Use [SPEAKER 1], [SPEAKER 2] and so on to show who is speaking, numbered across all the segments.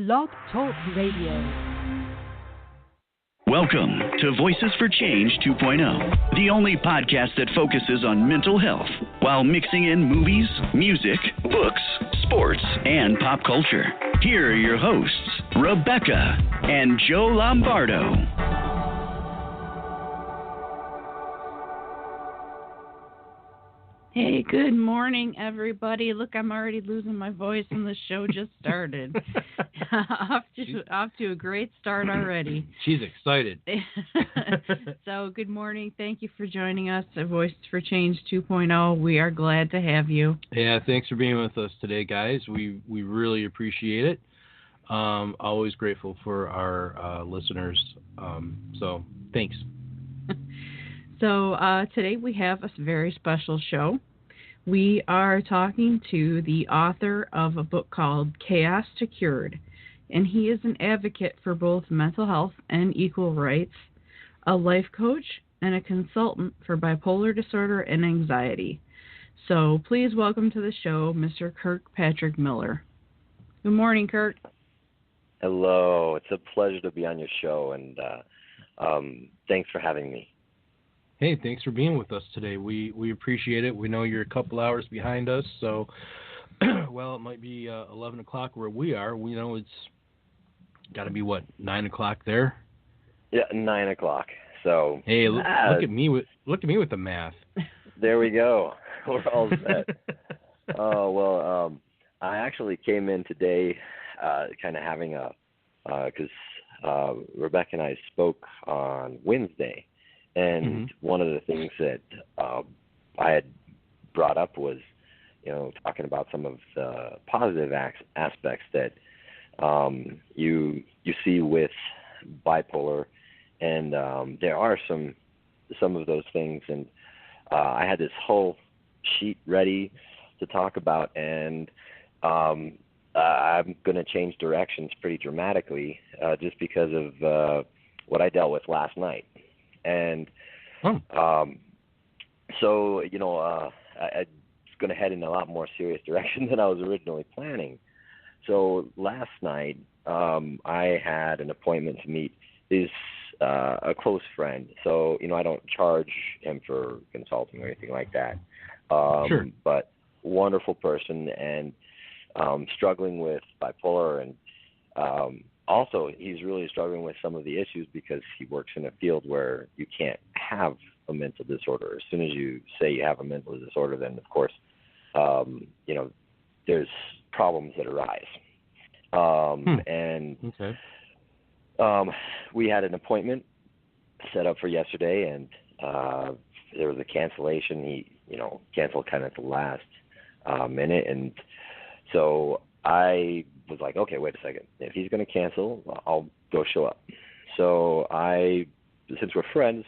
[SPEAKER 1] Blog Talk Radio.
[SPEAKER 2] Welcome to Voices for Change 2.0, the only podcast that focuses on mental health while mixing in movies, music, books, sports, and pop culture. Here are your hosts, Rebecca and Joe Lombardo.
[SPEAKER 3] Hey, good morning, everybody. Look, I'm already losing my voice and the show just started. off to a great start already.
[SPEAKER 4] She's excited.
[SPEAKER 3] So, good morning. Thank you for joining us at Voices for Change 2.0. We are glad to have you.
[SPEAKER 4] Yeah, thanks for being with us today, guys. We really appreciate it. Always grateful for our listeners. So, thanks.
[SPEAKER 3] So, today we have a very special show. We are talking to the author of a book called Chaos to Cured, and he is an advocate for both mental health and equal rights, a life coach, and a consultant for bipolar disorder and anxiety. So please welcome to the show Mr. Kirk Patrick Miller. Good morning, Kirk.
[SPEAKER 5] Hello. It's a pleasure to be on your show, and thanks for having me.
[SPEAKER 4] Hey, thanks for being with us today. We appreciate it. We know you're a couple hours behind us, so, well, it might be 11 o'clock where we are. We know it's got to be, 9 o'clock there?
[SPEAKER 5] Yeah, 9 o'clock. So
[SPEAKER 4] hey, look at me with the math.
[SPEAKER 5] There we go. We're all set. I actually came in today kind of having because Rebecca and I spoke on Wednesday. And one of the things that I had brought up was, talking about some of the positive aspects that you see with bipolar, and there are some of those things. And I had this whole sheet ready to talk about, and I'm going to change directions pretty dramatically just because of what I dealt with last night. And so, I was going to head in a lot more serious direction than I was originally planning. So last night, I had an appointment to meet a close friend. So, I don't charge him for consulting or anything like that.
[SPEAKER 4] Sure.
[SPEAKER 5] But wonderful person, and struggling with bipolar, and also, he's really struggling with some of the issues because he works in a field where you can't have a mental disorder. As soon as you say you have a mental disorder, then, of course, there's problems that arise. And we had an appointment set up for yesterday, and there was a cancellation. He, canceled kind of at the last minute, and so I was like, okay, wait a second. If he's going to cancel, I'll go show up. So since we're friends,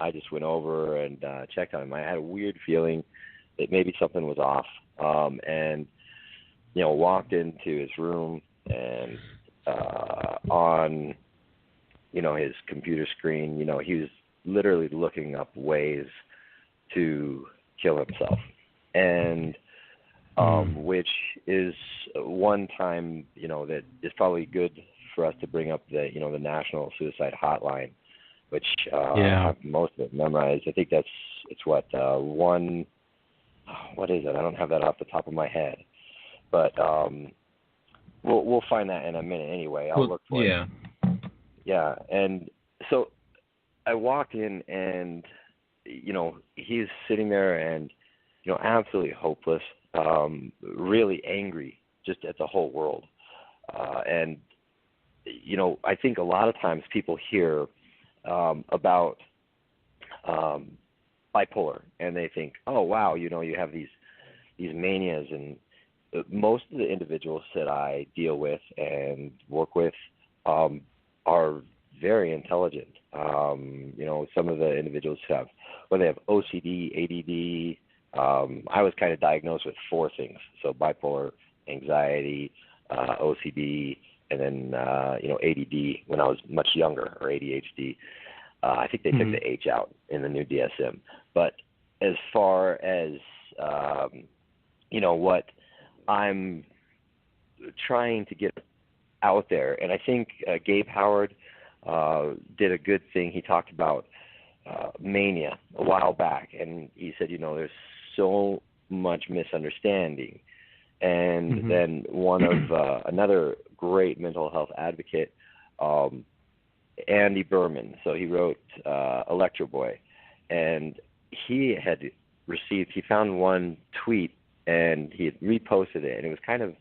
[SPEAKER 5] I just went over and checked on him. I had a weird feeling that maybe something was off, and walked into his room, and on his computer screen, he was literally looking up ways to kill himself, and which is one time, that is probably good for us to bring up the National Suicide Hotline, which I have most of it memorized. I think it's what is it? I don't have that off the top of my head, but we'll find that in a minute anyway. I'll look for it. Yeah, and so I walked in, and he's sitting there, and absolutely hopeless. Really angry just at the whole world. And, I think a lot of times people hear about bipolar, and they think, oh, wow, you have these manias. And most of the individuals that I deal with and work with are very intelligent. Some of the individuals have OCD, ADD. I was kind of diagnosed with 4 things. So bipolar, anxiety, OCD, and then, ADD when I was much younger, or ADHD. I think they took the H out in the new DSM. But as far as, what I'm trying to get out there. And I think Gabe Howard did a good thing. He talked about mania a while back, and he said, there's so much misunderstanding. And then one of another great mental health advocate, Andy Berman. So he wrote Electro Boy, and he found one tweet and he had reposted it, and it was kind of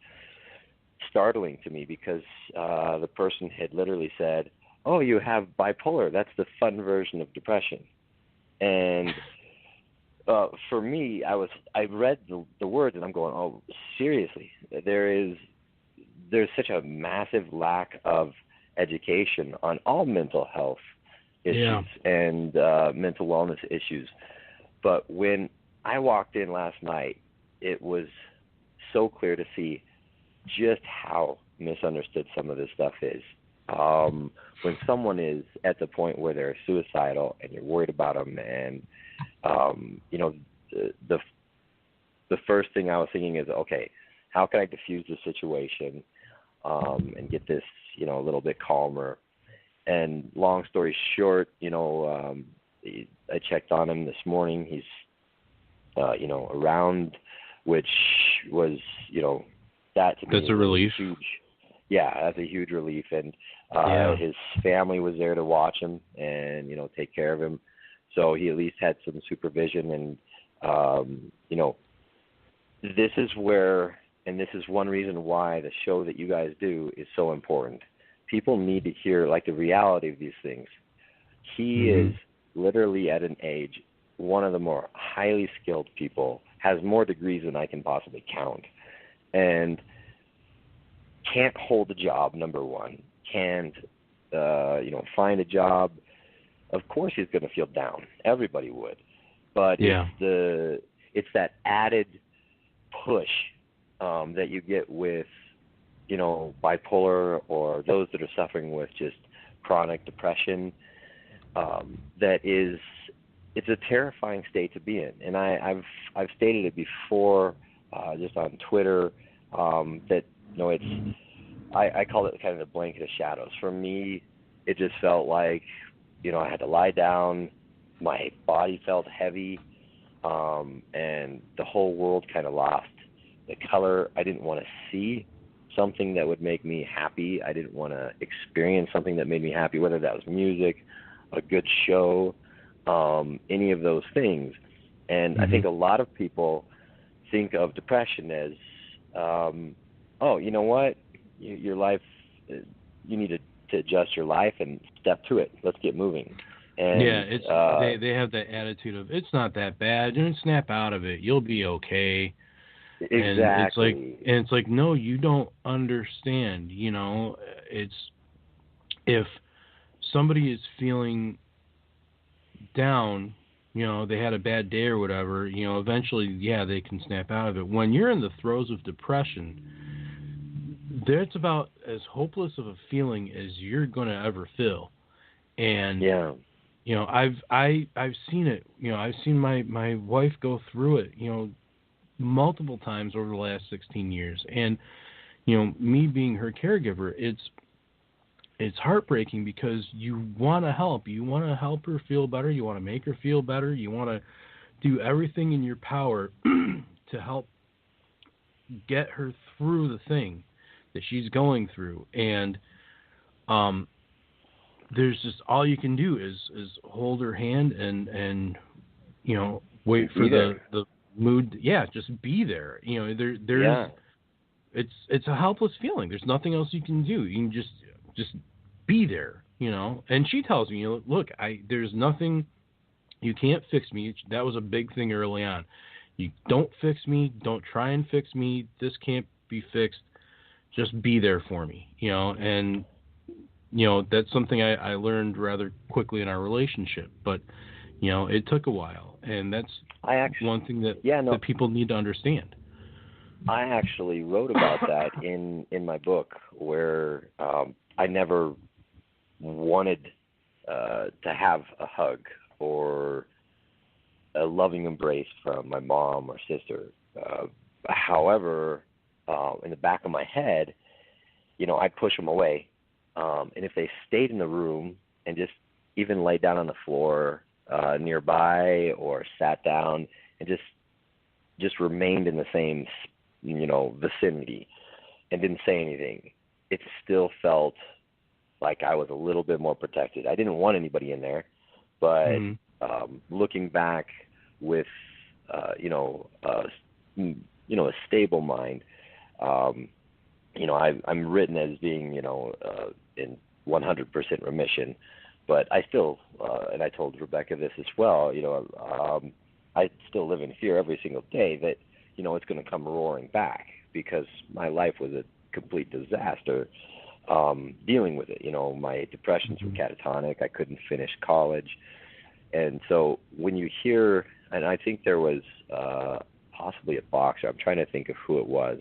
[SPEAKER 5] startling to me because the person had literally said, "Oh, you have bipolar. That's the fun version of depression." And for me, I read the words and I'm going, "Oh, seriously? There's such a massive lack of education on all mental health issues and mental wellness issues." But when I walked in last night, it was so clear to see just how misunderstood some of this stuff is. When someone is at the point where they're suicidal and you're worried about them, and the first thing I was thinking is, okay, how can I diffuse the situation and get this a little bit calmer? And long story short, I checked on him this morning. He's around, which was that to me
[SPEAKER 4] that's a relief.
[SPEAKER 5] Huge. Yeah, that's a huge relief. And his family was there to watch him and take care of him, so he at least had some supervision. And this is where, and this is one reason why the show that you guys do is so important. People need to hear the reality of these things. He is literally at an age, one of the more highly skilled people, has more degrees than I can possibly count, and can't hold a job, number one, can't find a job. Of course he's going to feel down. Everybody would. But it's that added push that you get with bipolar or those that are suffering with just chronic depression. It's a terrifying state to be in, and I've stated it before, just on Twitter, that it's I call it kind of the blanket of shadows. For me, it just felt like I had to lie down, my body felt heavy, and the whole world kind of lost the color. I didn't want to see something that would make me happy. I didn't want to experience something that made me happy, whether that was music, a good show, any of those things. And I think a lot of people think of depression as, oh, you know what, your life, you need to adjust your life and step to it. Let's get moving. And,
[SPEAKER 4] it's they have that attitude of, it's not that bad, and snap out of it. You'll be okay.
[SPEAKER 5] Exactly.
[SPEAKER 4] And it's like, no, you don't understand. It's, if somebody is feeling down, they had a bad day or whatever, eventually, they can snap out of it. When you're in the throes of depression, that's about as hopeless of a feeling as you're going to ever feel. And I've seen it. I've seen my wife go through it, multiple times over the last 16 years. And me being her caregiver, it's heartbreaking because you want to help. You want to help her feel better. You want to make her feel better. You want to do everything in your power to help get her through the thing that she's going through. And there's just, all you can do is hold her hand and wait for the mood. Just be there. There's it's a helpless feeling. There's nothing else you can do. You can just be there, And she tells me, look, there's nothing, you can't fix me. That was a big thing early on. You don't fix me. Don't try and fix me. This can't be fixed. Just be there for me, And that's something I learned rather quickly in our relationship. But it took a while, and that's one thing that that people need to understand.
[SPEAKER 5] I actually wrote about that in my book, where I never wanted to have a hug or a loving embrace from my mom or sister. However, in the back of my head, I'd push them away. And if they stayed in the room and just even laid down on the floor nearby or sat down and just remained in the same, vicinity and didn't say anything, it still felt like I was a little bit more protected. I didn't want anybody in there, but looking back with, a stable mind, I'm written as being, in 100% remission, but I still, and I told Rebecca this as well, I still live in fear every single day that, it's going to come roaring back because my life was a complete disaster dealing with it. My depressions were catatonic. I couldn't finish college. And so when you hear, and I think there was possibly a boxer, I'm trying to think of who it was,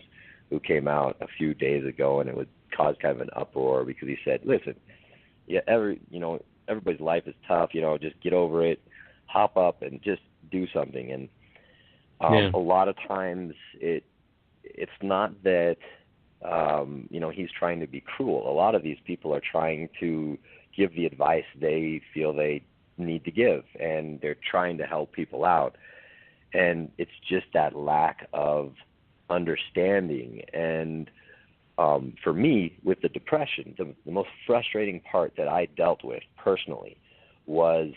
[SPEAKER 5] who came out a few days ago, and it would cause kind of an uproar because he said, listen, everybody's life is tough, just get over it, hop up and just do something. And a lot of times it's not that, he's trying to be cruel. A lot of these people are trying to give the advice they feel they need to give, and they're trying to help people out. And it's just that lack of understanding. And for me, with the depression, the most frustrating part that I dealt with personally was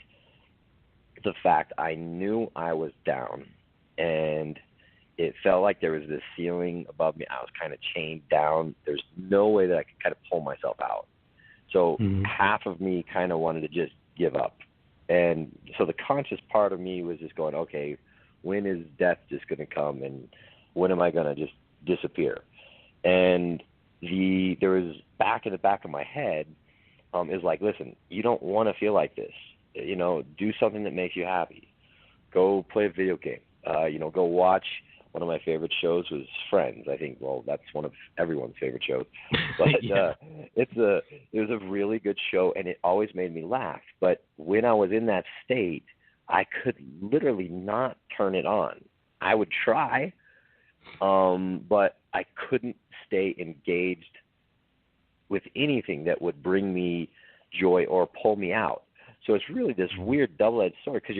[SPEAKER 5] the fact I knew I was down, and it felt like there was this ceiling above me. I was kind of chained down. There's no way that I could kind of pull myself out. So half of me kind of wanted to just give up. And so the conscious part of me was just going, okay, when is death just going to come, and when am I going to just disappear? And there was back in the back of my head is like, listen, you don't want to feel like this. Do something that makes you happy. Go play a video game. Go watch. One of my favorite shows was Friends. I think, that's one of everyone's favorite shows. But it was a really good show, and it always made me laugh. But when I was in that state, I could literally not turn it on. I would try, but I couldn't stay engaged with anything that would bring me joy or pull me out. So it's really this weird double-edged sword because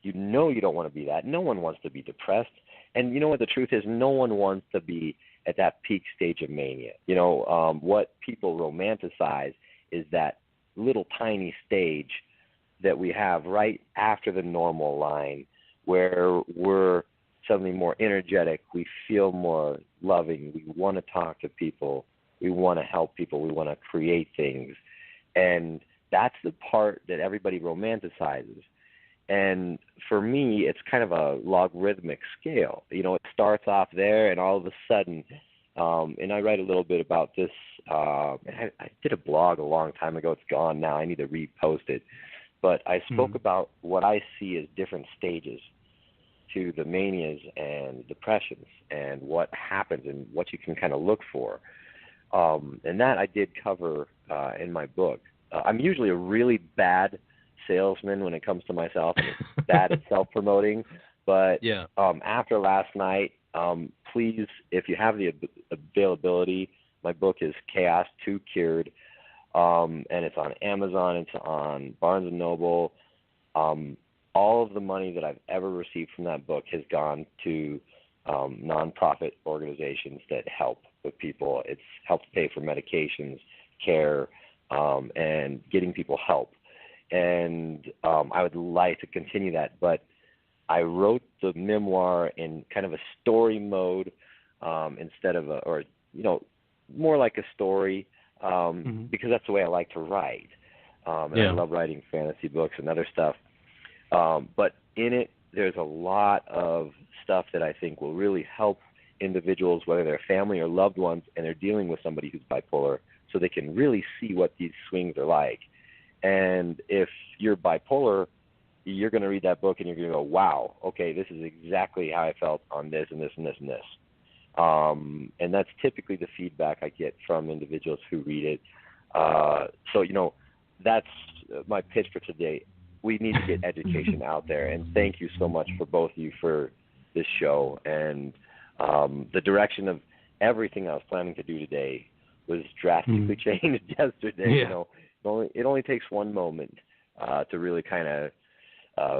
[SPEAKER 5] you don't want to be that. No one wants to be depressed. And you know what the truth is? No one wants to be at that peak stage of mania. What people romanticize is that little tiny stage that we have right after the normal line where we're suddenly more energetic, we feel more loving, we want to talk to people, we want to help people, we want to create things. And that's the part that everybody romanticizes. And for me, it's kind of a logarithmic scale. It starts off there, and all of a sudden, and I write a little bit about this. I did a blog a long time ago. It's gone now. I need to repost it. But I spoke about what I see as different stages to the manias and depressions and what happens and what you can kind of look for. And that I did cover in my book. I'm usually a really bad salesman when it comes to myself, and bad at self-promoting. But after last night, please, if you have the availability, my book is Chaos to Cured, and it's on Amazon, it's on Barnes & Noble. All of the money that I've ever received from that book has gone to nonprofit organizations that help with people. It's helped pay for medications, care, and getting people help. And I would like to continue that, but I wrote the memoir in kind of a story mode instead of more like a story because that's the way I like to write. And I love writing fantasy books and other stuff. But in it, there's a lot of stuff that I think will really help individuals, whether they're family or loved ones, and they're dealing with somebody who's bipolar, so they can really see what these swings are like. And if you're bipolar, you're going to read that book and you're going to go, wow, okay, this is exactly how I felt on this and this and this and this. And that's typically the feedback I get from individuals who read it. So, that's my pitch for today. We need to get education out there. And thank you so much for both of you for this show. And the direction of everything I was planning to do today was drastically changed yesterday.
[SPEAKER 4] Yeah.
[SPEAKER 5] You know, it only takes one moment to really kind of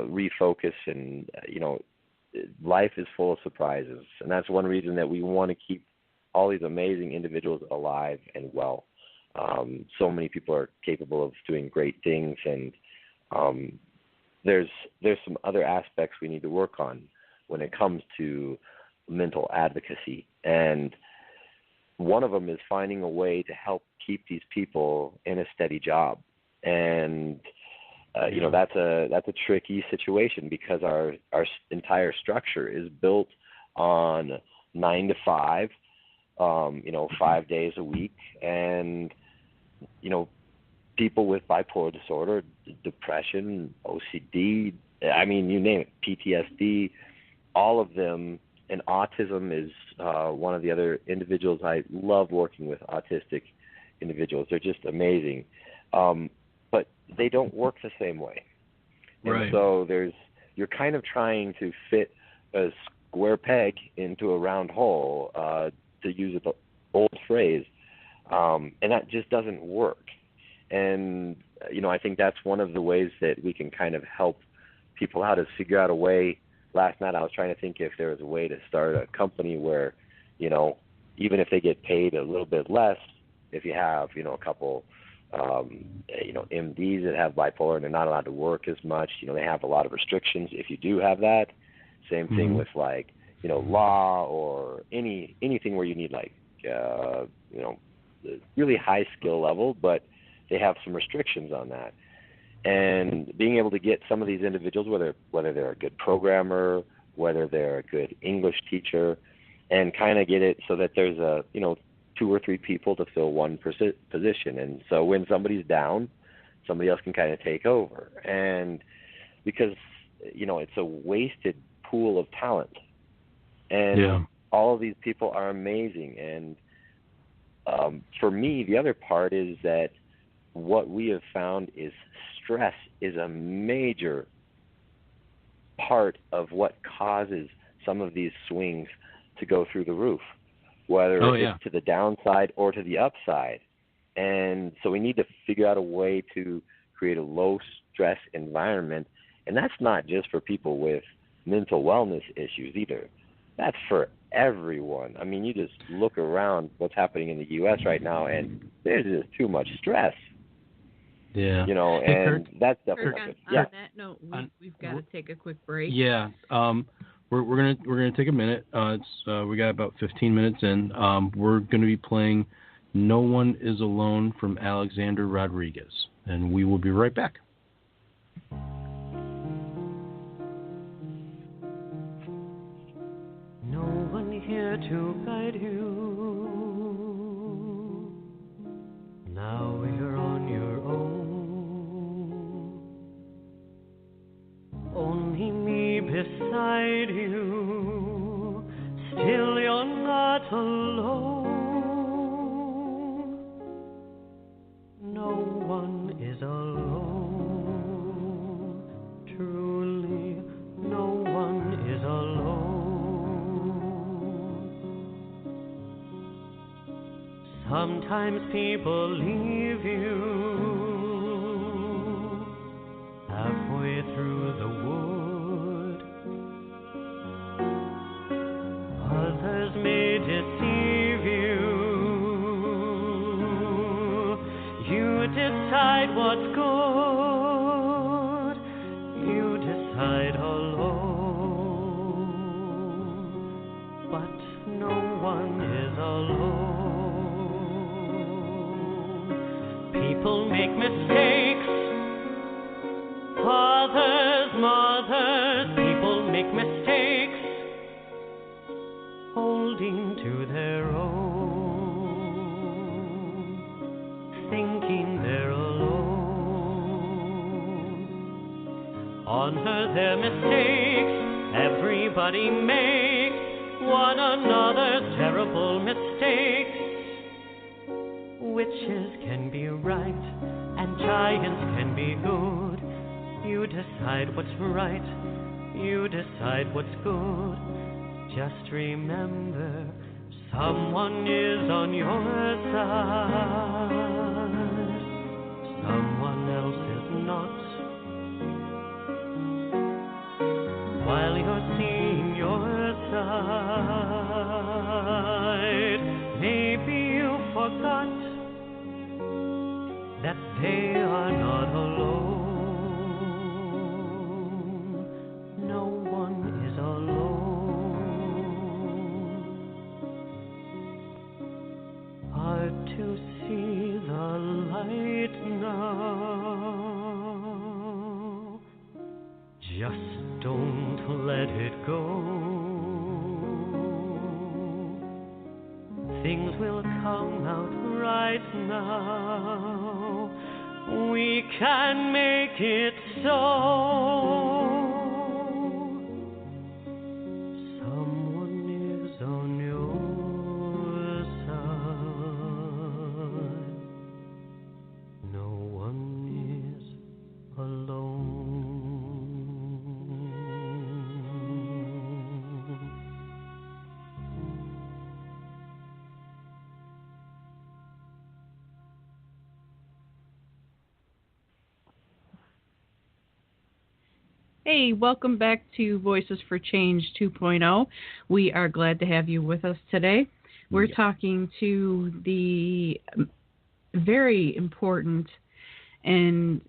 [SPEAKER 5] refocus, and you know, life is full of surprises, and that's one reason that we want to keep all these amazing individuals alive and well. So many people are capable of doing great things, and there's some other aspects we need to work on when it comes to mental advocacy, and one of them is finding a way to help keep these people in a steady job. And you know, that's a tricky situation because our entire structure is built on 9 to 5, you know, 5 days a week, and you know, people with bipolar disorder, depression, OCD, I mean, you name it, PTSD, all of them, and autism is one of the other individuals. I love working with autistic individuals. They're just amazing. But they don't work the same way.
[SPEAKER 4] Right.
[SPEAKER 5] And so you're kind of trying to fit a square peg into a round hole, to use an old phrase, and that just doesn't work. And, you know, I think that's one of the ways that we can kind of help people out, is figure out a way. Last night I was trying to think if there was a way to start a company where, you know, even if they get paid a little bit less, if you have, you know, a couple you know, MDs that have bipolar and they're not allowed to work as much, you know, they have a lot of restrictions if you do have that. Same thing with, like, you know, law or anything where you need, like, you know, really high skill level, but they have some restrictions on that. And being able to get some of these individuals, whether they're a good programmer, whether they're a good English teacher, and kind of get it so that there's a, you know, 2 or 3 people to fill one position. And so when somebody's down, somebody else can kind of take over. And because, you know, it's a wasted pool of talent. And all of these people are amazing. And for me, the other part is that what we have found is stress is a major part of what causes some of these swings to go through the roof, whether it's to the downside or to the upside. And so we need to figure out a way to create a low-stress environment. And that's not just for people with mental wellness issues either. That's for everyone. I mean, you just look around what's happening in the U.S. right now, and there's just too much stress.
[SPEAKER 4] Yeah.
[SPEAKER 5] You know,
[SPEAKER 4] hey,
[SPEAKER 5] and
[SPEAKER 4] Kirk,
[SPEAKER 5] that's definitely
[SPEAKER 3] Kirk,
[SPEAKER 5] not good.
[SPEAKER 3] on that note, we've got to take a quick break.
[SPEAKER 4] Yeah. We're gonna take a minute. We got about 15 minutes in. We're gonna be playing "No One Is Alone" from Alexander Rodriguez, and we will be right back.
[SPEAKER 1] No one here to guide you. Now you're on your own. Only me beside you. Still you're not alone. No one is alone. Truly, no one is alone. Sometimes people leave you halfway through the wood. Others may deceive you. You decide what's good. You decide alone. But no one is alone. People make mistakes. Fathers, mothers, people make mistakes, holding to their own, thinking they're alone. Honor their mistakes, everybody makes one another's terrible mistakes. Witches can be right, and giants can be good. You decide what's right, you decide what's good. Just remember, Someone is on your side, someone else is not. While you're seeing your side, maybe you forgot that they are not alone. No one is alone. Hard to see the light now. Just don't let it go. Things will come out right now. We can make it so. Someone is on your side. No one is alone.
[SPEAKER 3] Hey, welcome back to Voices for Change 2.0. We are glad to have you with us today. We're talking to the very important and,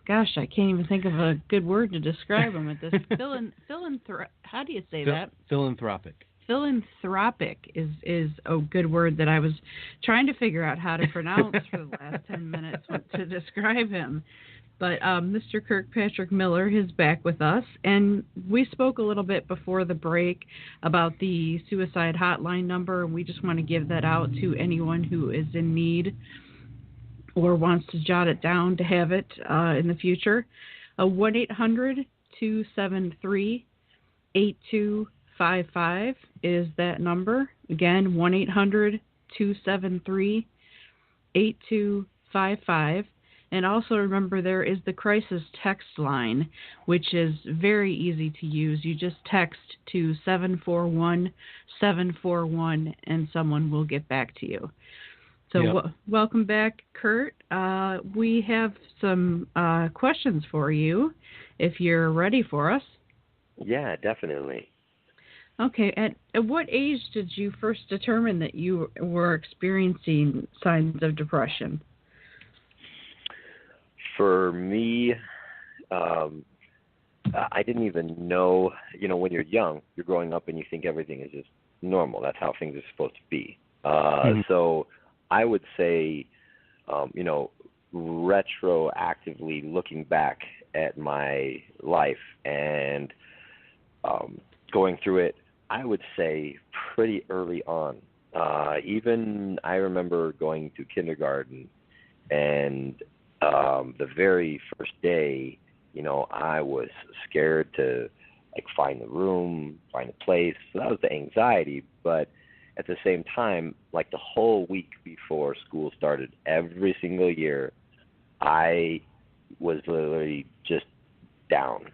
[SPEAKER 3] gosh, I can't even think of a good word to describe him at this. How do you say that?
[SPEAKER 4] Philanthropic.
[SPEAKER 3] Philanthropic is a good word that I was trying to figure out how to pronounce for the last 10 minutes to describe him. But Mr. Kirkpatrick Miller is back with us, and we spoke a little bit before the break about the suicide hotline number, and we just want to give that out to anyone who is in need or wants to jot it down to have it in the future. 1-800-273-8255 is that number. Again, 1-800-273-8255. And also remember, there is the crisis text line, which is very easy to use. You just text to 741-741, and someone will get back to you. So welcome back, Kurt. We have some questions for you, if you're ready for us.
[SPEAKER 5] Yeah, definitely.
[SPEAKER 3] Okay. At what age did you first determine that you were experiencing signs of depression?
[SPEAKER 5] For me, I didn't even know, when you're young, you're growing up and you think everything is just normal. That's how things are supposed to be. So I would say, retroactively looking back at my life and going through it, I would say pretty early on. Even I remember going to kindergarten, and the very first day, I was scared to find the room, find a place. So that was the anxiety. But at the same time, the whole week before school started, every single year, I was literally just down.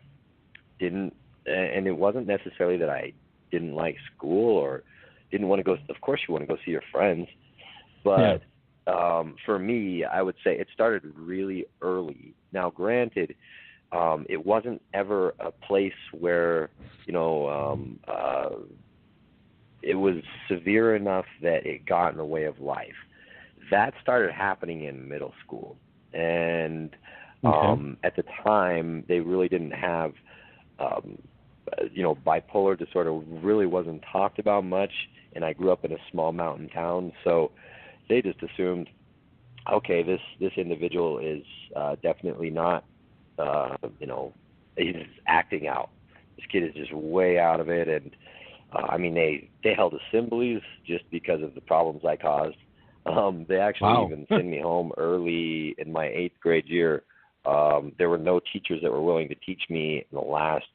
[SPEAKER 5] And it wasn't necessarily that I didn't like school or didn't want to go. Of course, you want to go see your friends, but for me, I would say it started really early. Now, granted, it wasn't ever a place where, it was severe enough that it got in the way of life. That started happening in middle school. And at the time, they really didn't have, bipolar disorder really wasn't talked about much. And I grew up in a small mountain town, so they just assumed, okay, this individual is definitely not, he's acting out. This kid is just way out of it. And, they held assemblies just because of the problems I caused. They actually even sent me home early in my 8th grade year. There were no teachers that were willing to teach me in the last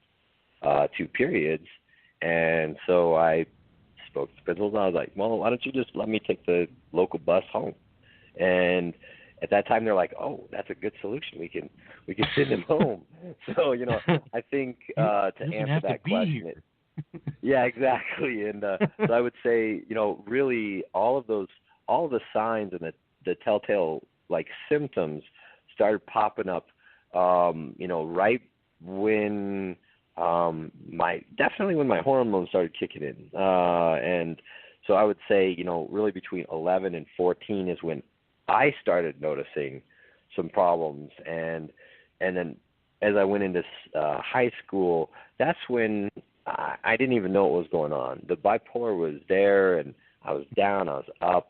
[SPEAKER 5] 2 periods. And so I spoke to the principals. I was like, well, why don't you just let me take the local bus home? And at that time, they're like, oh, that's a good solution. We can send him home. So, I think to answer that question, Yeah, exactly. And so I would say, really all of the signs and the telltale like symptoms started popping up, right when definitely when my hormones started kicking in. And so I would say, really between 11 and 14 is when I started noticing some problems. And then as I went into high school, that's when I didn't even know what was going on. The bipolar was there, and I was down, I was up.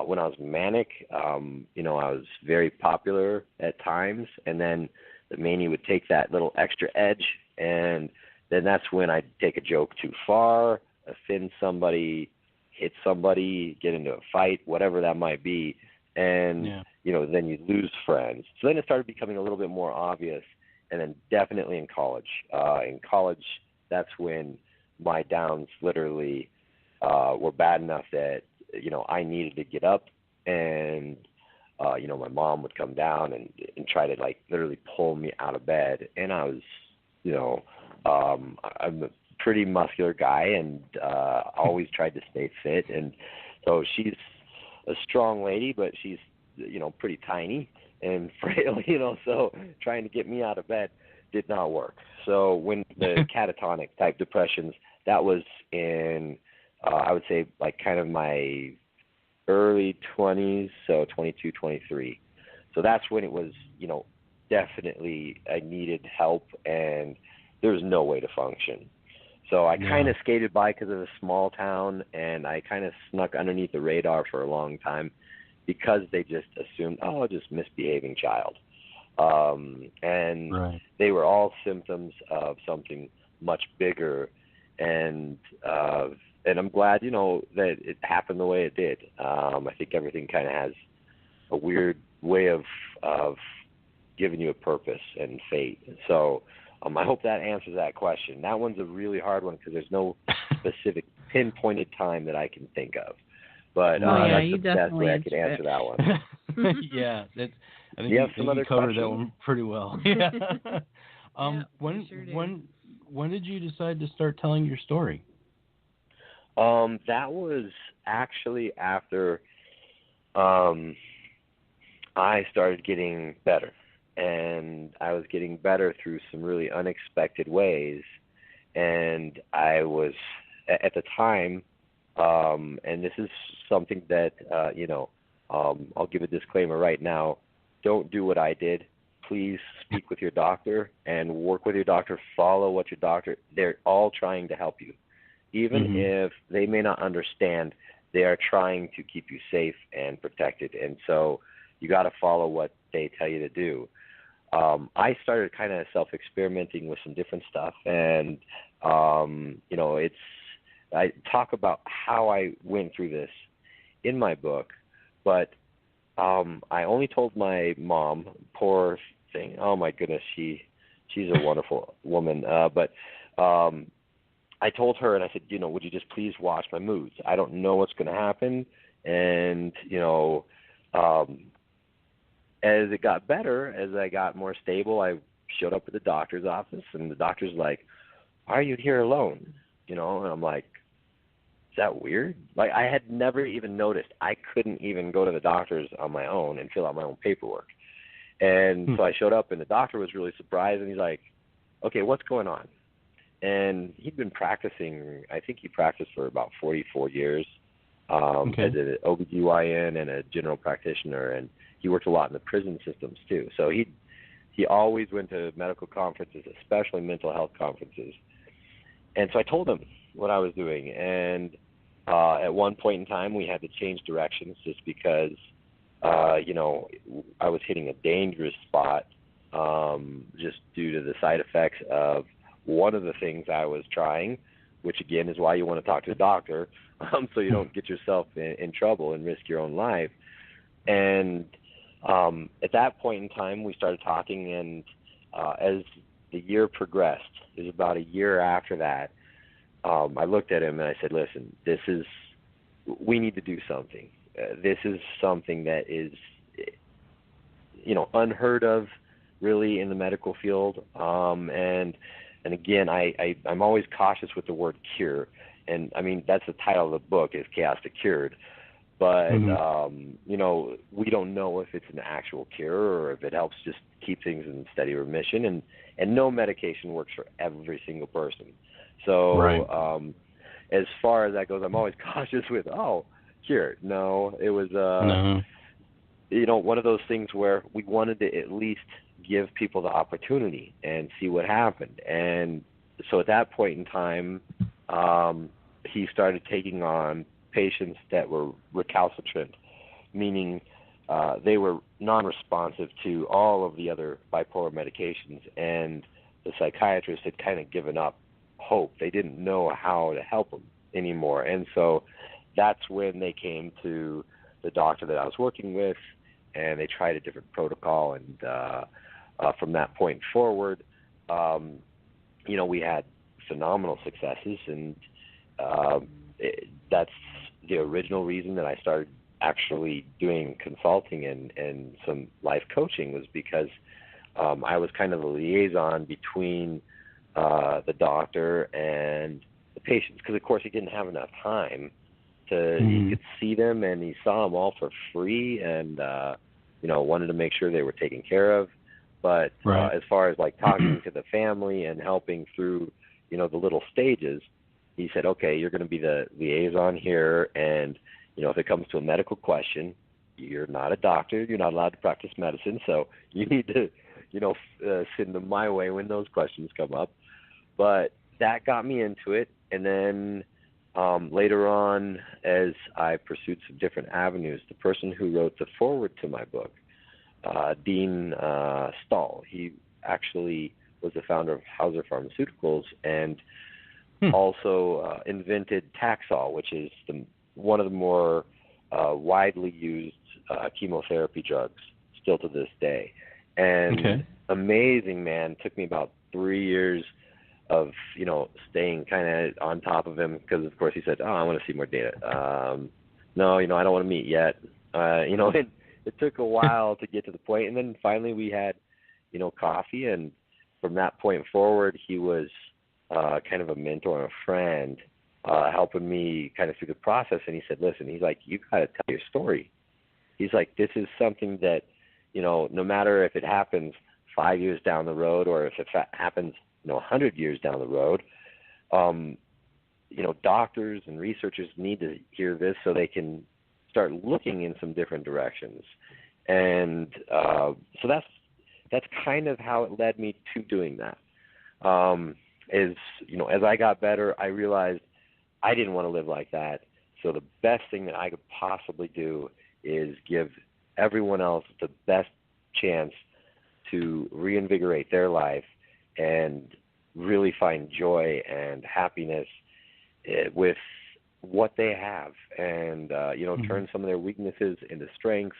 [SPEAKER 5] When I was manic, I was very popular at times, and then the mania would take that little extra edge, and then that's when I'd take a joke too far, offend somebody, hit somebody, get into a fight, whatever that might be, and then you lose friends. So then it started becoming a little bit more obvious, and then definitely in college. In college, that's when my downs literally were bad enough that I needed to get up, and my mom would come down and try to like literally pull me out of bed, and I was I'm a pretty muscular guy, and always tried to stay fit, and so she's a strong lady, but she's pretty tiny and frail, so trying to get me out of bed did not work. So when the catatonic type depressions, that was in I would say like kind of my early 20s, so 22, 23. So that's when it was, definitely I needed help, and there was no way to function. So I kind of skated by because of a small town, and I kind of snuck underneath the radar for a long time because they just assumed, just misbehaving child. And they were all symptoms of something much bigger, and I'm glad, that it happened the way it did. I think everything kind of has a weird way of giving you a purpose and fate. So I hope that answers that question. That one's a really hard one because there's no specific pinpointed time that I can think of. But that's the best way I can answer that one.
[SPEAKER 4] Yeah, I think
[SPEAKER 5] you have some other
[SPEAKER 4] covered
[SPEAKER 5] questions?
[SPEAKER 4] that one pretty well. Yeah.
[SPEAKER 3] When
[SPEAKER 4] did you decide to start telling your story?
[SPEAKER 5] That was actually after I started getting better, and I was getting better through some really unexpected ways. And I was at the time, and this is something that I'll give a disclaimer right now. Don't do what I did. Please speak with your doctor and work with your doctor. Follow what your doctor. They're all trying to help you. Even if they may not understand, they are trying to keep you safe and protected. And so you got to follow what they tell you to do. I started kind of self-experimenting with some different stuff. And, I talk about how I went through this in my book. But I only told my mom, poor thing. Oh, my goodness, she's a wonderful woman. But I told her, and I said, would you just please watch my moods? I don't know what's going to happen. And, as it got better, as I got more stable, I showed up at the doctor's office, and the doctor's like, why are you here alone? And I'm like, is that weird? Like, I had never even noticed. I couldn't even go to the doctor's on my own and fill out my own paperwork. And so I showed up, and the doctor was really surprised, and he's like, okay, what's going on? And he'd been practicing, I think he practiced for about 44 years as an OBGYN and a general practitioner, and he worked a lot in the prison systems too. So he always went to medical conferences, especially mental health conferences. And so I told him what I was doing, and at one point in time we had to change directions just because, I was hitting a dangerous spot just due to the side effects of one of the things I was trying, which again is why you want to talk to a doctor, so you don't get yourself in trouble and risk your own life. And at that point in time, we started talking, and as the year progressed, it was about a year after that, I looked at him and I said, listen, we need to do something. This is something that is, unheard of really in the medical field. And And again, I'm always cautious with the word cure. And I mean, that's the title of the book, is Chaos to Cured. But, you know, we don't know if it's an actual cure or if it helps just keep things in steady remission. And no medication works for every single person. So as far as that goes, I'm always cautious with, cured. No, it was, you know, one of those things where we wanted to at least give people the opportunity and see what happened. And so at that point in time, he started taking on patients that were recalcitrant, meaning they were non-responsive to all of the other bipolar medications, and the psychiatrist had kind of given up hope. They didn't know how to help them anymore. And so that's when they came to the doctor that I was working with, and they tried a different protocol. And from that point forward, you know, we had phenomenal successes, and that's the original reason that I started actually doing consulting and some life coaching, was because I was kind of the liaison between the doctor and the patients, because of course he didn't have enough time to he could see them, and he saw them all for free, and you know, wanted to make sure they were taken care of. But as far as like talking to the family and helping through, you know, the little stages, he said, okay, you're going to be the liaison here, and you know, if it comes to a medical question, you're not a doctor, you're not allowed to practice medicine, so you need to, you know, send them my way when those questions come up. But that got me into it, and then later on, as I pursued some different avenues, the person who wrote the foreword to my book, Dean Stahl, he actually was the founder of Hauser Pharmaceuticals, and also invented Taxol, which is one of the more widely used chemotherapy drugs still to this day. And amazing, man. Took me about 3 years of, you know, staying kind of on top of him, because of course he said, I want to see more data. No, you know, I don't want to meet yet. You know, it took a while to get to the point, and then finally we had, you know, coffee, and from that point forward, he was kind of a mentor and a friend, helping me kind of through the process. And he said, listen, he's like, you got to tell your story. He's like, this is something that, you know, no matter if it happens 5 years down the road or if it happens, you know, 100 years down the road, you know, doctors and researchers need to hear this so they can start looking in some different directions. And so that's kind of how it led me to doing that. Is, you know, as I got better, I realized I didn't want to live like that. So the best thing that I could possibly do is give everyone else the best chance to reinvigorate their life and really find joy and happiness with what they have, and you know, turn some of their weaknesses into strengths.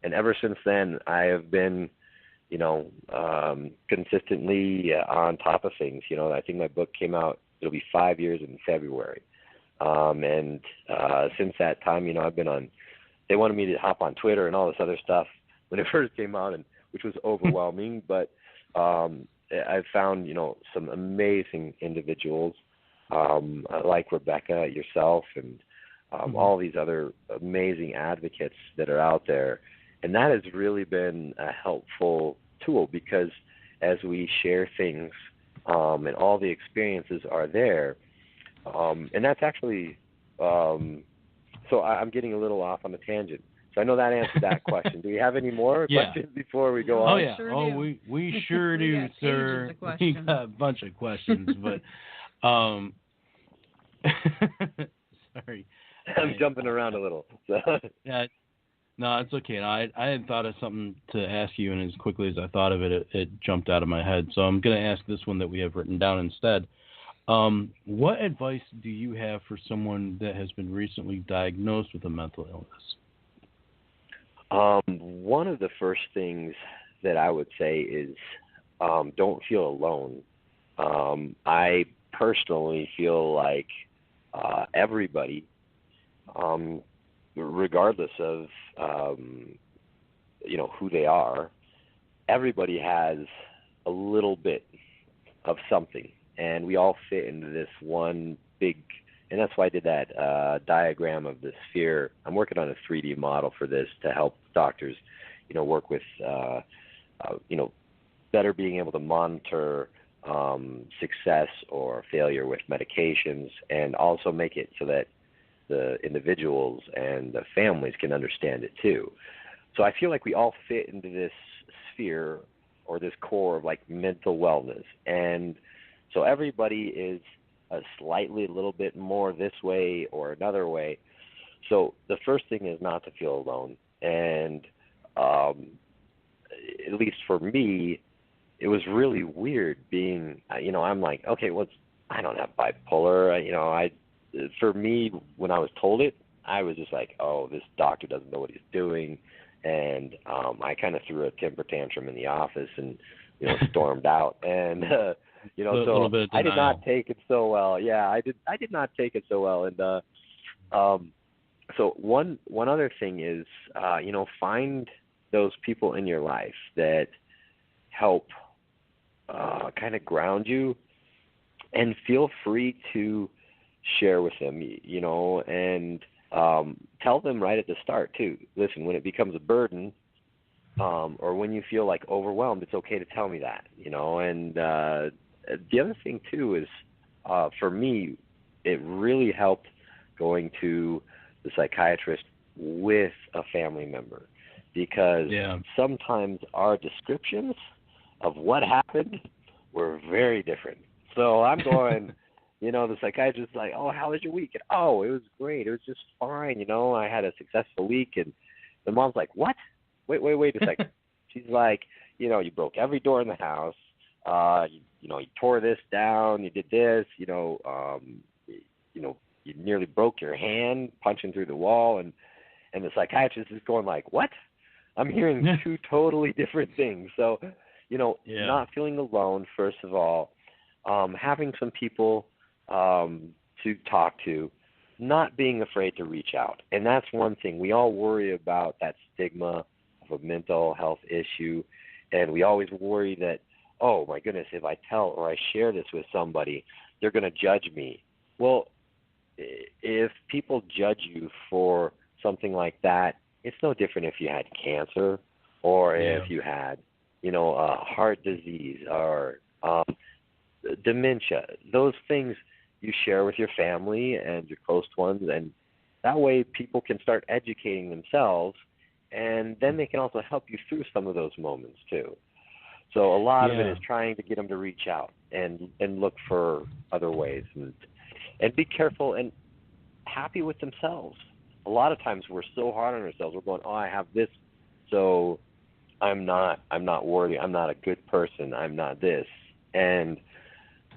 [SPEAKER 5] And ever since then, I have been, you know, consistently on top of things. You know, I think my book came out, it'll be 5 years in February. And since that time, you know, I've been on, they wanted me to hop on Twitter and all this other stuff when it first came out, and which was overwhelming. But I've found, you know, some amazing individuals like Rebecca, yourself, and all these other amazing advocates that are out there. And that has really been a helpful tool, because as we share things and all the experiences are there, and that's actually, so I'm getting a little off on a tangent. So I know that answered that question. Do we have any more questions before we go on?
[SPEAKER 4] Oh, yeah. Sure we sure do, sir. We got a bunch of questions, but sorry.
[SPEAKER 5] I'm jumping around a little. So.
[SPEAKER 4] Yeah. No, it's okay. I had thought of something to ask you, and as quickly as I thought of it, it jumped out of my head. So I'm going to ask this one that we have written down instead. What advice do you have for someone that has been recently diagnosed with a mental illness?
[SPEAKER 5] One of the first things that I would say is don't feel alone. I personally feel like everybody, regardless of you know, who they are, everybody has a little bit of something and we all fit into this one big, and that's why I did that diagram of the sphere. I'm working on a 3D model for this to help doctors, work with, better being able to monitor success or failure with medications, and also make it so that the individuals and the families can understand it too. So I feel like we all fit into this sphere or this core of like mental wellness. And so everybody is a little bit more this way or another way. So the first thing is not to feel alone. And at least for me, it was really weird being, I'm like, okay, I don't have bipolar. For me, when I was told it, I was just like, oh, this doctor doesn't know what he's doing. And I kind of threw a temper tantrum in the office and, stormed out. And, so I did not take it so well. Yeah, I did not take it so well. And so one other thing is, find those people in your life that help kind of ground you, and feel free to share with them, and tell them right at the start too. Listen, when it becomes a burden, or when you feel like overwhelmed, it's okay to tell me that, and the other thing too is, for me, it really helped going to the psychiatrist with a family member, because sometimes our descriptions of what happened were very different. So I'm going, the psychiatrist is like, oh, how was your week? And, oh, it was great. It was just fine. I had a successful week. And the mom's like, what? Wait a second. She's like, you broke every door in the house. You tore this down. You did this. You nearly broke your hand punching through the wall. And the psychiatrist is going like, what? I'm hearing two totally different things. So, not feeling alone, first of all, having some people to talk to, not being afraid to reach out. And that's one thing. We all worry about that stigma of a mental health issue, and we always worry that, oh, my goodness, if I tell or I share this with somebody, they're going to judge me. Well, if people judge you for something like that, it's no different if you had cancer or if you had, heart disease or dementia. Those things you share with your family and your close ones, and that way people can start educating themselves, and then they can also help you through some of those moments too. So a lot of it is trying to get them to reach out and look for other ways, and be careful and happy with themselves. A lot of times we're so hard on ourselves. We're going, oh, I have this, so I'm not worthy. I'm not a good person. I'm not this. And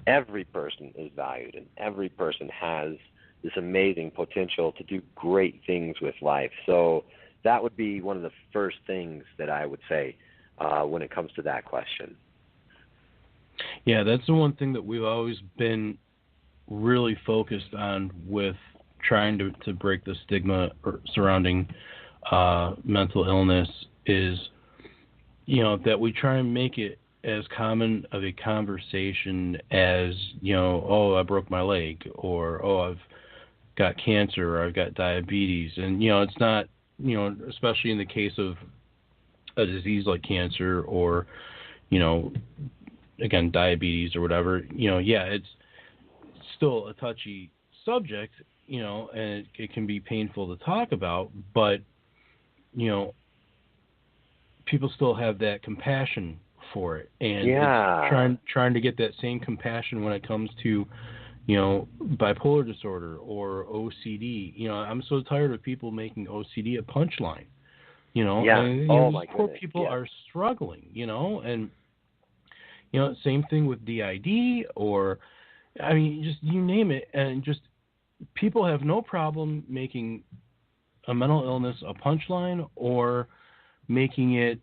[SPEAKER 5] every person is valued, and every person has this amazing potential to do great things with life. So that would be one of the first things that I would say when it comes to that question.
[SPEAKER 4] Yeah, that's the one thing that we've always been really focused on with trying to break the stigma surrounding mental illness is, that we try and make it as common of a conversation as, oh, I broke my leg, or, oh, I've got cancer, or I've got diabetes. And, it's not, especially in the case of a disease like cancer or, again, diabetes or whatever, it's still a touchy subject, and it can be painful to talk about, but, people still have that compassion for it, and it's trying to get that same compassion when it comes to, bipolar disorder or OCD. I'm so tired of people making OCD a punchline. And,
[SPEAKER 5] my
[SPEAKER 4] poor
[SPEAKER 5] goodness.
[SPEAKER 4] people are struggling. And same thing with DID, or just you name it, and just people have no problem making a mental illness a punchline, or making it,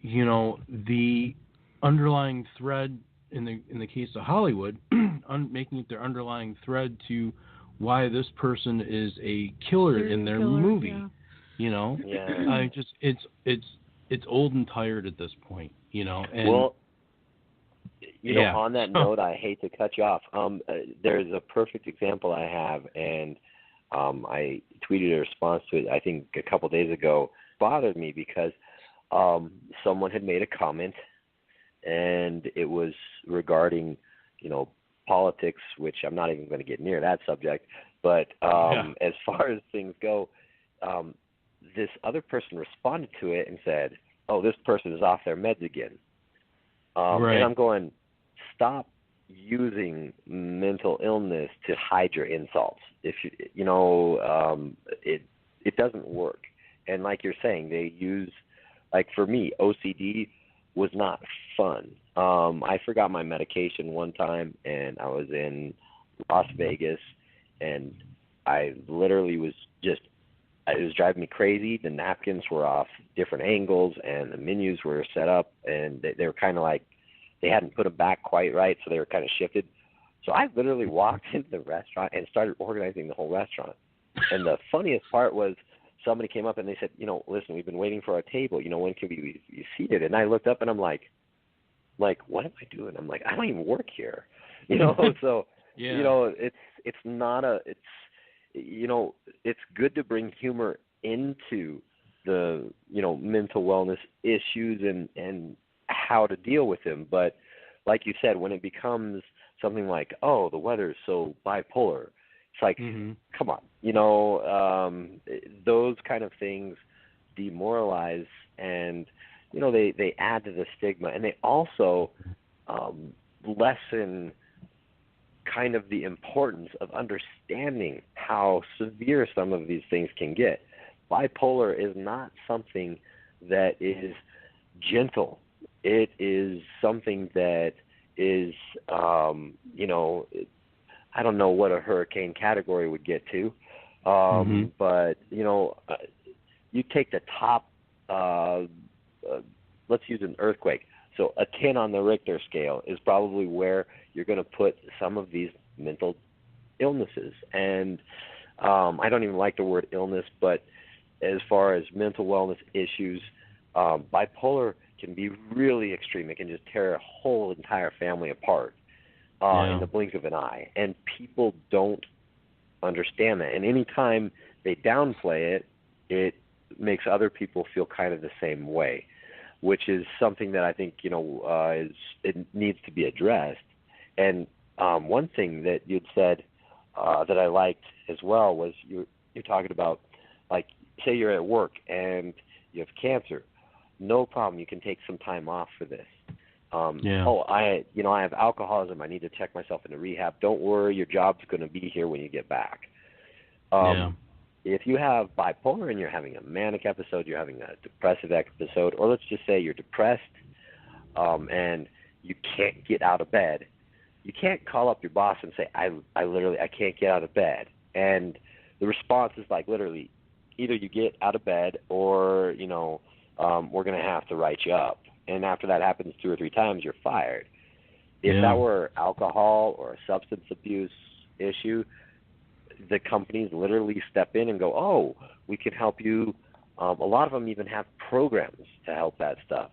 [SPEAKER 4] the underlying thread in the case of Hollywood, making it their underlying thread to why this person is a killer in their movie. It's old and tired at this point. And
[SPEAKER 5] you know, on that note, I hate to cut you off. There's a perfect example I have, and I tweeted a response to it, I think, a couple days ago. It bothered me because someone had made a comment, and it was regarding, you know, politics, which I'm not even going to get near that subject. But as far as things go, this other person responded to it and said, "Oh, this person is off their meds again." And I'm going, stop using mental illness to hide your insults. If you know, it doesn't work. And like you're saying, they use, like for me, OCD was not fun. I forgot my medication one time, and I was in Las Vegas, and I literally was just, it was driving me crazy. The napkins were off different angles, and the menus were set up, and they were kind of like, they hadn't put them back quite right, so they were kind of shifted. So I literally walked into the restaurant and started organizing the whole restaurant. And the funniest part was somebody came up and they said, you know, listen, we've been waiting for our table. You know, when can we be seated? And I looked up and I'm like, what am I doing? I'm like, I don't even work here. You know, so, you know, it's not it's, you know, it's good to bring humor into the, you know, mental wellness issues and how to deal with them. But like you said, when it becomes something like, oh, the weather is so bipolar, it's like, come on, you know, those kind of things demoralize, and, you know, they add to the stigma, and they also lessen kind of the importance of understanding how severe some of these things can get. Bipolar is not something that is gentle. It is something that is, you know, I don't know what a hurricane category would get to, but, you know, you take the top, let's use an earthquake. So a 10 on the Richter scale is probably where you're going to put some of these mental illnesses. And I don't even like the word illness, but as far as mental wellness issues, bipolar can be really extreme. It can just tear a whole entire family apart in the blink of an eye. And people don't understand that. And anytime they downplay it, it makes other people feel kind of the same way, which is something that I think, you know, it needs to be addressed. And one thing that you'd said that I liked as well was you're talking about, like, say you're at work and you have cancer. No problem. You can take some time off for this. Oh, I have alcoholism. I need to check myself into rehab. Don't worry. Your job's going to be here when you get back. If you have bipolar and you're having a manic episode, you're having a depressive episode, or let's just say you're depressed and you can't get out of bed, you can't call up your boss and say, I can't get out of bed. And the response is like literally either you get out of bed or, you know, we're going to have to write you up. And after that happens 2 or 3 times, you're fired. If that were alcohol or a substance abuse issue, the companies literally step in and go, oh, we can help you. A lot of them even have programs to help that stuff.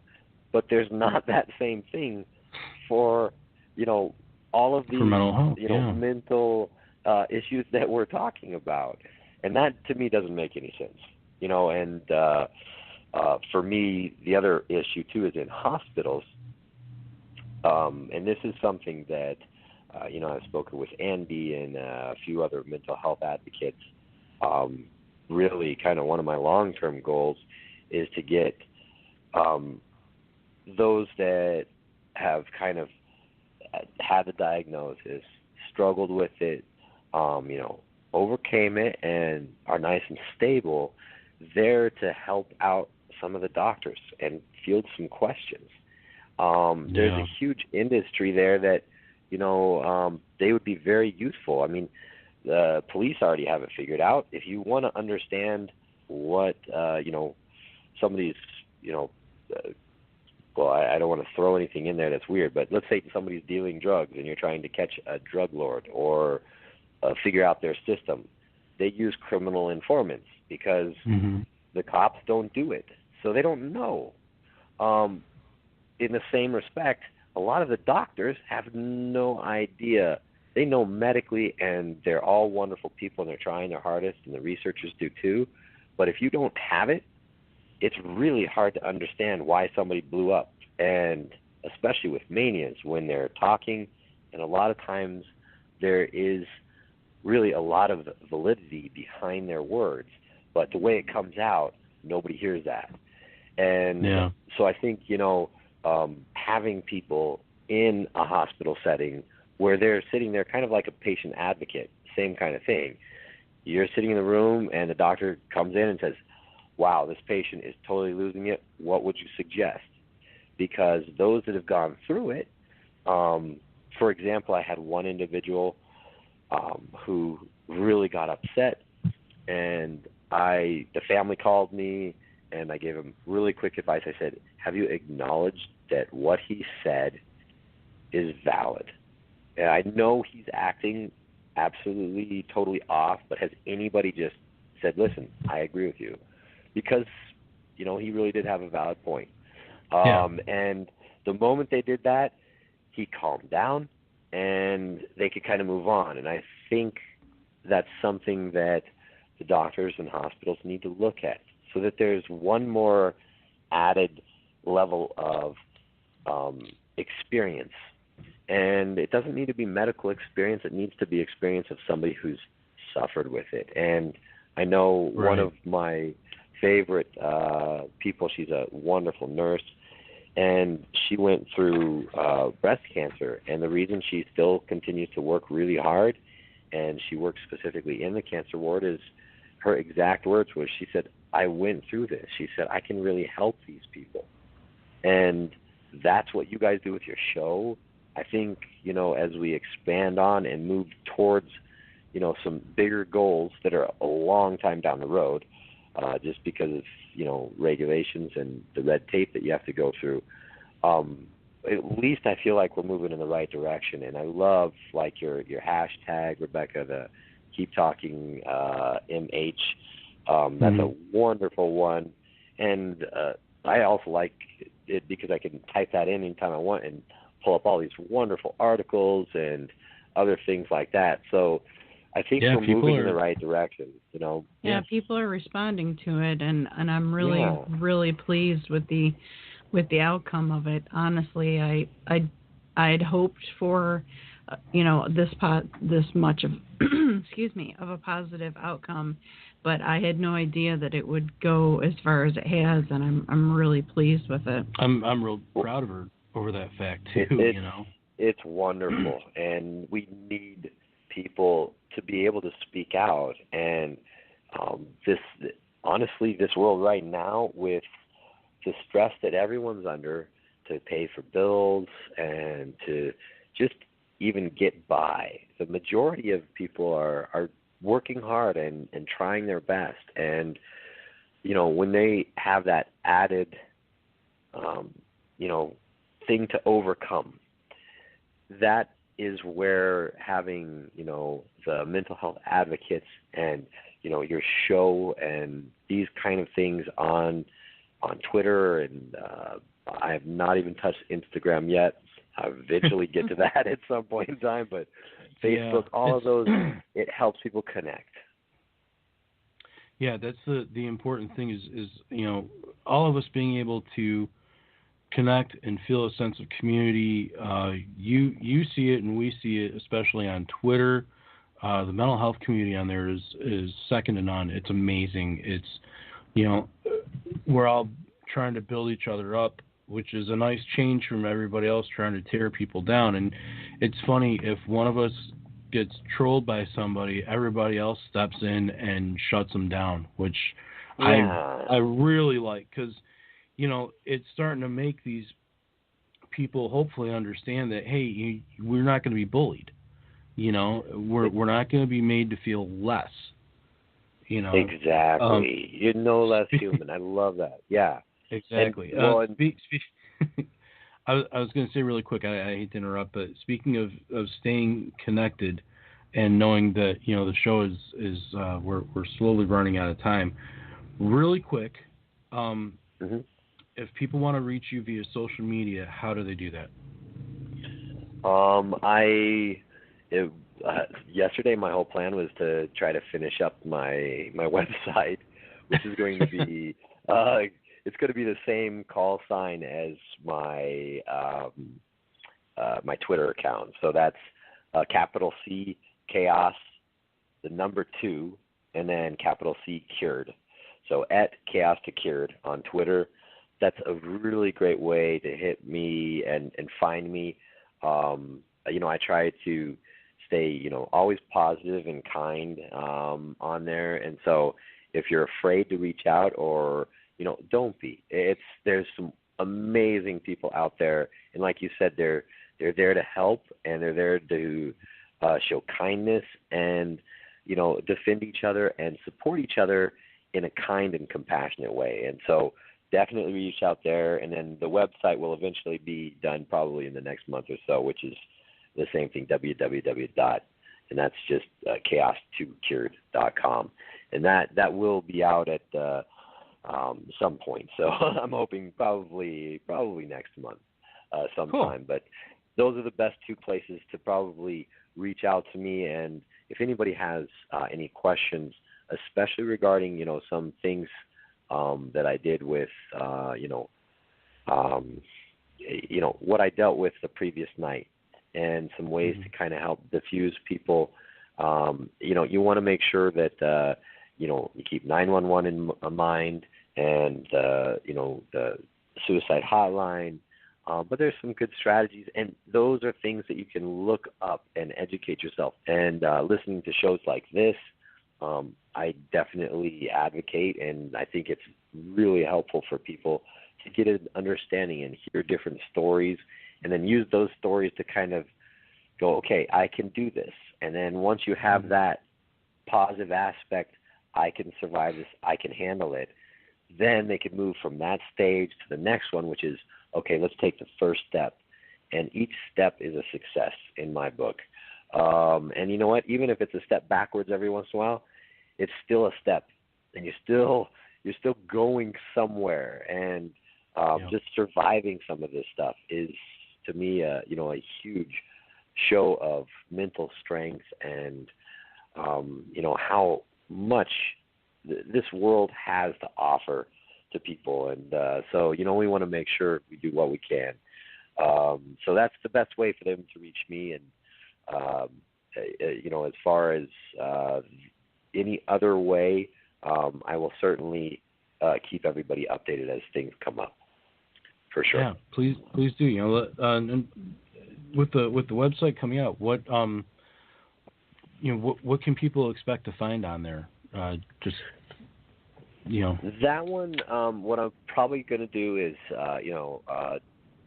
[SPEAKER 5] But there's not that same thing for, you know, all of these mental issues that we're talking about. And that, to me, doesn't make any sense. You know, and for me, the other issue, too, is in hospitals. And this is something that, you know, I've spoken with Andy and a few other mental health advocates. Really kind of one of my long-term goals is to get those that have kind of had the diagnosis, struggled with it, you know, overcame it and are nice and stable, there to help out some of the doctors and field some questions. There's a huge industry there that, you know, they would be very useful. I mean, the police already have it figured out. If you want to understand what, you know, some of these, you know, well, I don't want to throw anything in there that's weird, but let's say somebody's dealing drugs and you're trying to catch a drug lord or figure out their system. They use criminal informants because the cops don't do it. So they don't know. In the same respect, a lot of the doctors have no idea. They know medically, and they're all wonderful people, and they're trying their hardest, and the researchers do too. But if you don't have it, it's really hard to understand why somebody blew up, and especially with manias when they're talking, and a lot of times there is really a lot of validity behind their words, but the way it comes out, nobody hears that. And so I think, having people in a hospital setting where they're sitting there kind of like a patient advocate, same kind of thing. You're sitting in the room and the doctor comes in and says, wow, this patient is totally losing it. What would you suggest? Because those that have gone through it, for example, I had one individual who really got upset, and the family called me, and I gave him really quick advice. I said, have you acknowledged that what he said is valid? And I know he's acting absolutely, totally off, but has anybody just said, listen, I agree with you? Because, he really did have a valid point. And the moment they did that, he calmed down, and they could kind of move on. And I think that's something that the doctors and hospitals need to look at, so that there's one more added level of experience. And it doesn't need to be medical experience. It needs to be experience of somebody who's suffered with it. And I know one of my favorite people, she's a wonderful nurse, and she went through breast cancer. And the reason she still continues to work really hard, and she works specifically in the cancer ward, is her exact words was, she said, I went through this. She said, I can really help these people. And that's what you guys do with your show. I think, as we expand on and move towards, some bigger goals that are a long time down the road, just because of, regulations and the red tape that you have to go through, at least I feel like we're moving in the right direction. And I love, like, your hashtag, Rebecca, the Keep Talking MH. That's a wonderful one. And I also like it because I can type that in anytime I want and pull up all these wonderful articles and other things like that. So I think we're moving in the right direction,
[SPEAKER 3] Yeah, people are responding to it, and I'm really really pleased with the outcome of it. Honestly, I'd hoped for this much of of a positive outcome, but I had no idea that it would go as far as it has, and I'm really pleased with it.
[SPEAKER 4] I'm real proud of her over that fact too.
[SPEAKER 5] It's wonderful, and we need people to be able to speak out. And this world right now, with the stress that everyone's under to pay for bills and to just even get by, the majority of people are working hard and trying their best. And when they have that added thing to overcome, that is where having the mental health advocates and your show and these kind of things on Twitter, and I have not even touched Instagram yet. I'll eventually get to that at some point in time, but Facebook, all of those, it helps people connect.
[SPEAKER 4] Yeah, that's the important thing is all of us being able to connect and feel a sense of community. You see it and we see it, especially on Twitter. The mental health community on there is second to none. It's amazing. It's, we're all trying to build each other up, which is a nice change from everybody else trying to tear people down. And it's funny, if one of us gets trolled by somebody, everybody else steps in and shuts them down, which I really like, because it's starting to make these people hopefully understand that, hey, we're not going to be bullied. We're not going to be made to feel less.
[SPEAKER 5] Exactly. You're no less human. I love that. Yeah.
[SPEAKER 4] Exactly. I was going to say really quick, I hate to interrupt, but speaking of staying connected and knowing that, the show is we're slowly running out of time. Really quick, if people want to reach you via social media, how do they do that?
[SPEAKER 5] Yesterday my whole plan was to try to finish up my website, which is going to be it's going to be the same call sign as my my Twitter account. So that's capital C Chaos, the number 2, and then capital C Cured. So at Chaos to Cured on Twitter. That's a really great way to hit me and find me. I try to stay, always positive and kind on there. And so if you're afraid to reach out or, don't be. There's some amazing people out there. And like you said, they're there to help, and they're there to show kindness and, defend each other and support each other in a kind and compassionate way. And so definitely reach out there. And then the website will eventually be done probably in the next month or so, which is the same thing, www. And that's just chaos2cured.com. And that will be out at some point. So I'm hoping probably next month sometime. Cool. But those are the best 2 places to probably reach out to me. And if anybody has any questions, especially regarding, some things that I did with, what I dealt with the previous night, and some ways to kind of help diffuse people. You want to make sure that, you keep 911 in mind, and, the suicide hotline. But there's some good strategies, and those are things that you can look up and educate yourself. And listening to shows like this, I definitely advocate, and I think it's really helpful for people to get an understanding and hear different stories, and then use those stories to kind of go, okay, I can do this. And then once you have that positive aspect, I can survive this, I can handle it, then they can move from that stage to the next one, which is, okay, let's take the first step. And each step is a success in my book. And you know what? Even if it's a step backwards every once in a while, it's still a step, and you're still going somewhere. And just surviving some of this stuff is, to me, a huge show of mental strength and how much this world has to offer to people. And so we want to make sure we do what we can. So that's the best way for them to reach me. And as far as any other way, I will certainly keep everybody updated as things come up. For sure.
[SPEAKER 4] Yeah, please do. And with the website coming out, what what can people expect to find on there?
[SPEAKER 5] That one. What I'm probably going to do is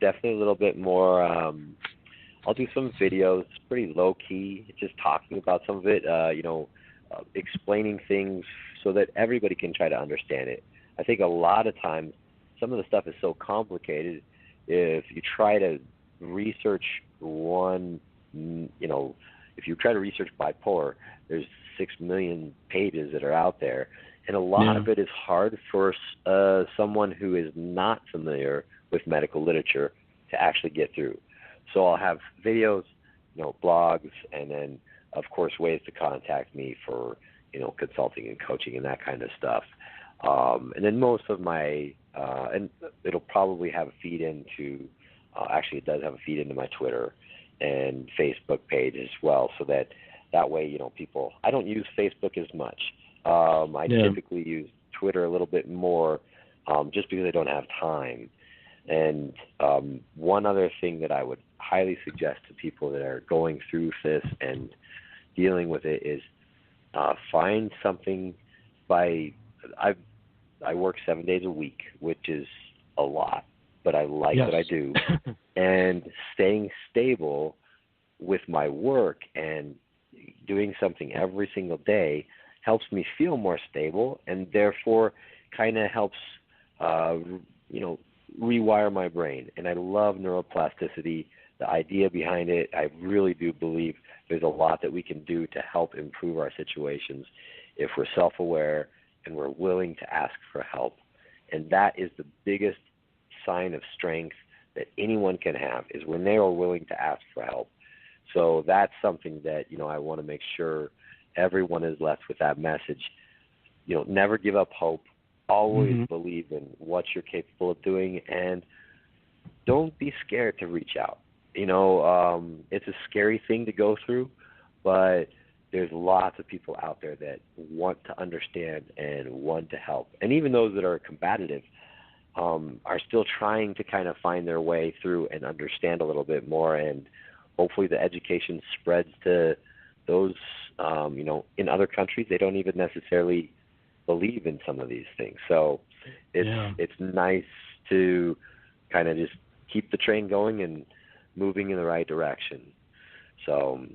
[SPEAKER 5] definitely a little bit more. I'll do some videos, pretty low key, just talking about some of it. Explaining things so that everybody can try to understand it. I think a lot of times some of the stuff is so complicated. If you try to research if you try to research bipolar, there's 6 million pages that are out there, and a lot of it is hard for someone who is not familiar with medical literature to actually get through. So I'll have videos, blogs, and then, of course, ways to contact me for, consulting and coaching and that kind of stuff. And then most of my, and it'll probably have a feed into, actually it does have a feed into my Twitter and Facebook page as well, so that way, people, I don't use Facebook as much. I typically use Twitter a little bit more, just because I don't have time. And one other thing that I would highly suggest to people that are going through this and dealing with it is find something. I work 7 days a week, which is a lot, but I like what I do. And staying stable with my work and doing something every single day helps me feel more stable, and therefore kind of helps rewire my brain. And I love neuroplasticity, the idea behind it. I really do believe there's a lot that we can do to help improve our situations if we're self-aware and we're willing to ask for help. And that is the biggest sign of strength that anyone can have is when they are willing to ask for help. So that's something that, I want to make sure everyone is left with that message. Never give up hope. Always believe in what you're capable of doing, and don't be scared to reach out. It's a scary thing to go through, but there's lots of people out there that want to understand and want to help. And even those that are combative are still trying to kind of find their way through and understand a little bit more. And hopefully the education spreads to those, in other countries. They don't even necessarily believe in some of these things. So it's nice to kind of just keep the train going and moving in the right direction. So,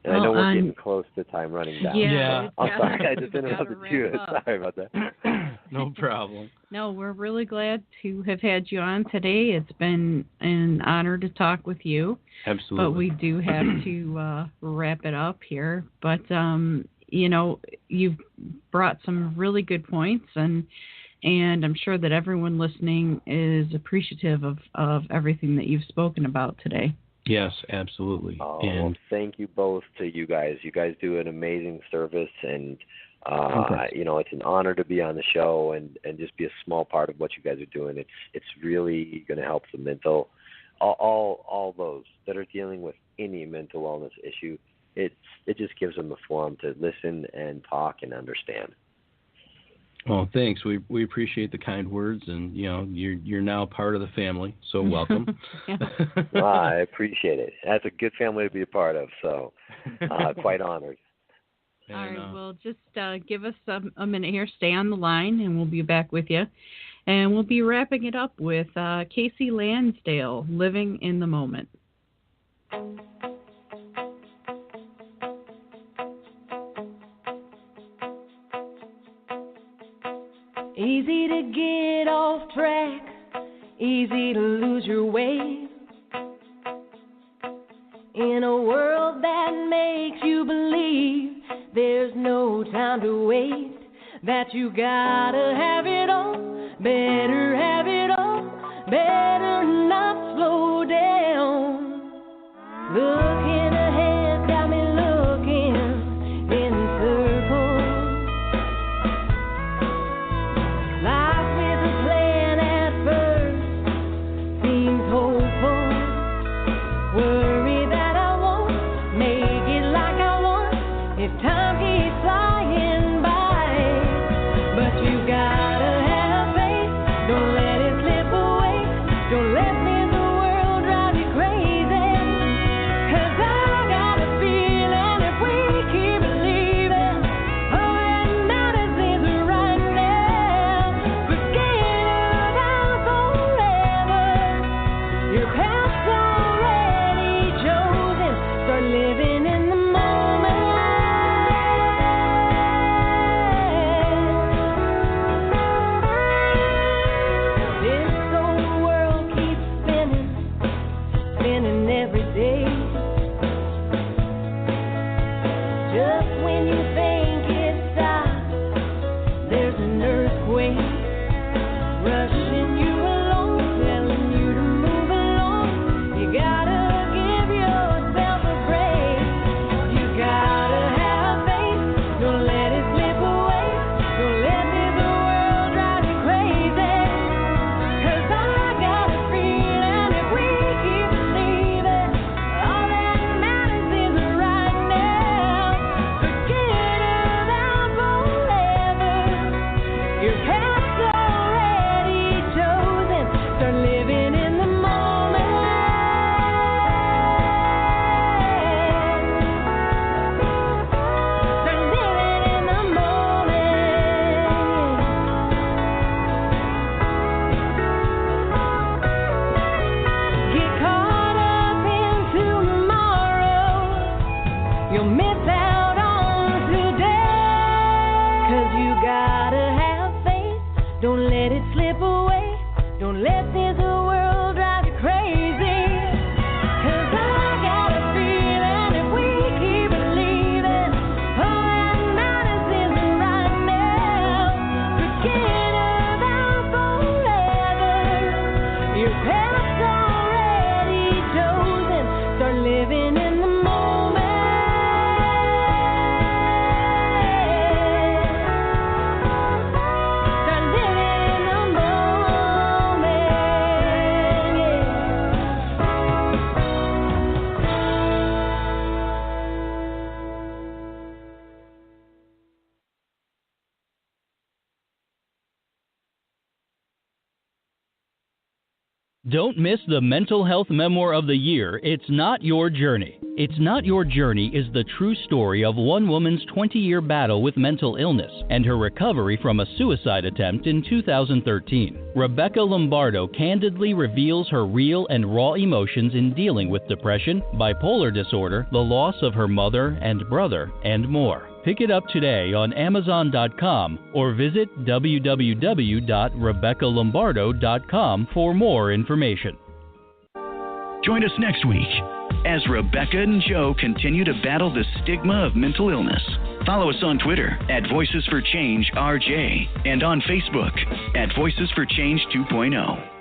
[SPEAKER 5] and I know we're getting close to time running down.
[SPEAKER 3] Yeah.
[SPEAKER 5] I'm sorry, I just interrupted you. Sorry about that.
[SPEAKER 4] No problem.
[SPEAKER 3] No, we're really glad to have had you on today. It's been an honor to talk with you.
[SPEAKER 4] Absolutely.
[SPEAKER 3] But we do have to wrap it up here. But, you've brought some really good points, and I'm sure that everyone listening is appreciative of everything that you've spoken about today.
[SPEAKER 4] Yes, absolutely.
[SPEAKER 5] Well, thank you both to you guys. You guys do an amazing service, and it's an honor to be on the show and just be a small part of what you guys are doing. It's really going to help the mental, all those that are dealing with any mental wellness issue. It just gives them a forum to listen and talk and understand.
[SPEAKER 4] Well, thanks. We appreciate the kind words, and you're now part of the family, so welcome.
[SPEAKER 5] Well, I appreciate it. That's a good family to be a part of, so quite honored.
[SPEAKER 3] All right, well, just give us a minute here. Stay on the line, and we'll be back with you. And we'll be wrapping it up with Casey Lansdale, Living in the Moment.
[SPEAKER 6] Easy to get off track, easy to lose your way. In a world that makes you believe there's no time to waste, that you gotta have it all, better have it all, better not slow down. Looking ahead got me looking in circles. Life with a plan at first seems hopeful. Worry that I won't make it like I want if time keeps flying by. But you gotta have faith, don't let it slip away. Don't let the world drive you crazy. 'Cause I got a feeling if we keep believing, all that matters is right now. Forget about forever. Your path's already chosen. Start living in the moment. This old world keeps spinning, spinning every day. Just when you think it stops, there's an earthquake rushing you along, telling you to move along.
[SPEAKER 7] Don't miss the Mental Health Memoir of the Year, It's Not Your Journey. It's Not Your Journey is the true story of one woman's 20-year battle with mental illness and her recovery from a suicide attempt in 2013. Rebecca Lombardo candidly reveals her real and raw emotions in dealing with depression, bipolar disorder, the loss of her mother and brother, and more. Pick it up today on Amazon.com or visit www.RebeccaLombardo.com for more information.
[SPEAKER 2] Join us next week as Rebecca and Joe continue to battle the stigma of mental illness. Follow us on Twitter at Voices for Change RJ and on Facebook at Voices for Change 2.0.